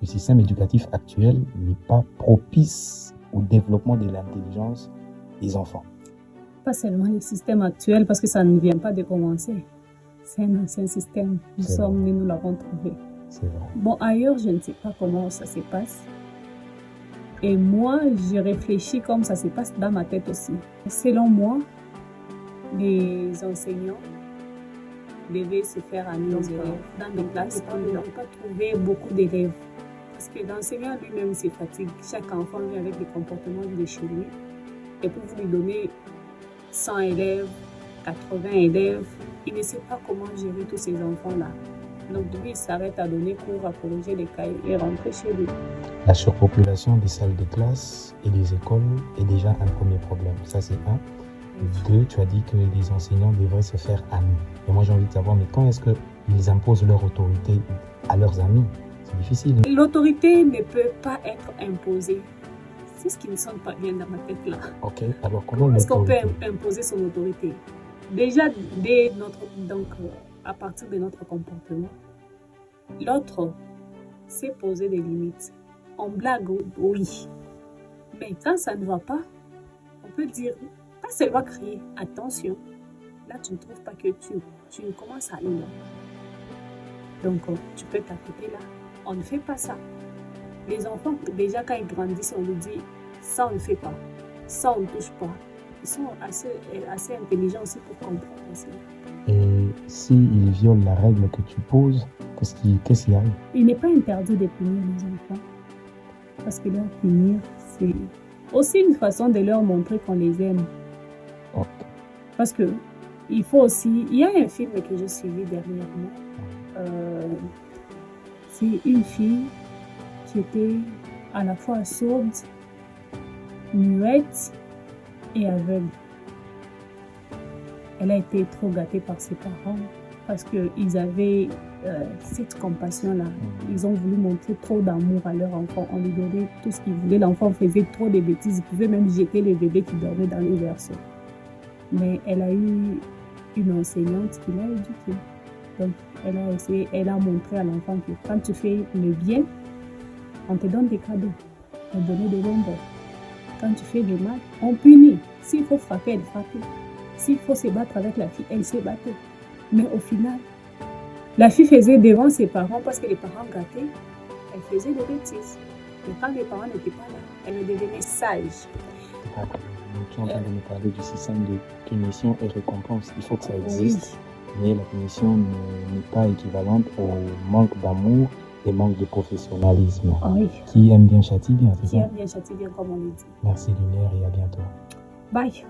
le système éducatif actuel n'est pas propice au développement de l'intelligence des enfants. Pas seulement le système actuel, parce que ça ne vient pas de commencer. C'est un ancien système. Nous l'avons trouvé. C'est vrai. Bon, ailleurs, je ne sais pas comment ça se passe. Et moi, je réfléchis comme ça se passe dans ma tête aussi. Selon moi, les enseignants devaient se faire amis aux élèves dans des classes où ils n'ont pas trouvé beaucoup d'élèves. Parce que l'enseignant lui-même se fatigue. Chaque enfant vient avec des comportements de chez lui. Et pour vous lui donner 100 élèves, 80 élèves, il ne sait pas comment gérer tous ces enfants-là. Donc lui, il s'arrête à donner cours, à corriger les cahiers et rentrer chez lui. La surpopulation des salles de classe et des écoles est déjà un premier problème. Ça, c'est un. Deux, tu as dit que les enseignants devraient se faire amis. Et moi, j'ai envie de savoir, mais quand est-ce qu'ils imposent leur autorité à leurs amis? C'est difficile. L'autorité ne peut pas être imposée. C'est ce qui ne sonne pas bien dans ma tête là. Ok, alors comment est-ce qu'on peut imposer son autorité? Déjà, à partir de notre comportement, l'autre sait poser des limites. On blague, oui. Mais quand ça ne va pas, on peut dire, pas seulement crier, attention, là tu ne trouves pas que tu commences à aller là. Donc tu peux t'arrêter là. On ne fait pas ça. Les enfants, déjà quand ils grandissent, on leur dit, ça on ne fait pas, ça on ne touche pas. Ils sont assez intelligents aussi pour comprendre ça. Et s'ils violent la règle que tu poses, qu'est-ce qui arrive? Il n'est pas interdit de punir les enfants. Parce que leur punir, c'est aussi une façon de leur montrer qu'on les aime. Okay. Parce que il faut aussi... Il y a un film que j'ai suivi dernièrement. C'est une fille qui était à la fois sourde, muette et aveugle. Elle a été trop gâtée par ses parents parce qu'ils avaient cette compassion-là. Ils ont voulu montrer trop d'amour à leur enfant. On lui donnait tout ce qu'il voulait. L'enfant faisait trop de bêtises. Il pouvait même jeter les bébés qui dormaient dans les berceaux. Mais elle a eu une enseignante qui l'a éduquée. Donc, elle a montré à l'enfant que quand tu fais le bien, on te donne des cadeaux. On te donne des bonbons. Quand tu fais le mal, on punit. S'il faut frapper, elle frappe. S'il faut se battre avec la fille, elle se battait. Mais au final, la fille faisait devant ses parents parce que les parents gâtaient. Elle faisait des bêtises. Mais quand les parents n'étaient pas là, elle devenait sage. Tu es en train de nous parler du système de punition et récompense. Il faut que ça existe. Oui. Mais la punition n'est pas équivalente au manque d'amour et manque de professionnalisme. Oui. Qui aime bien châtie bien, c'est ça? Qui aime bien châtie bien, comme on le dit. Merci Lumière et à bientôt. Bye.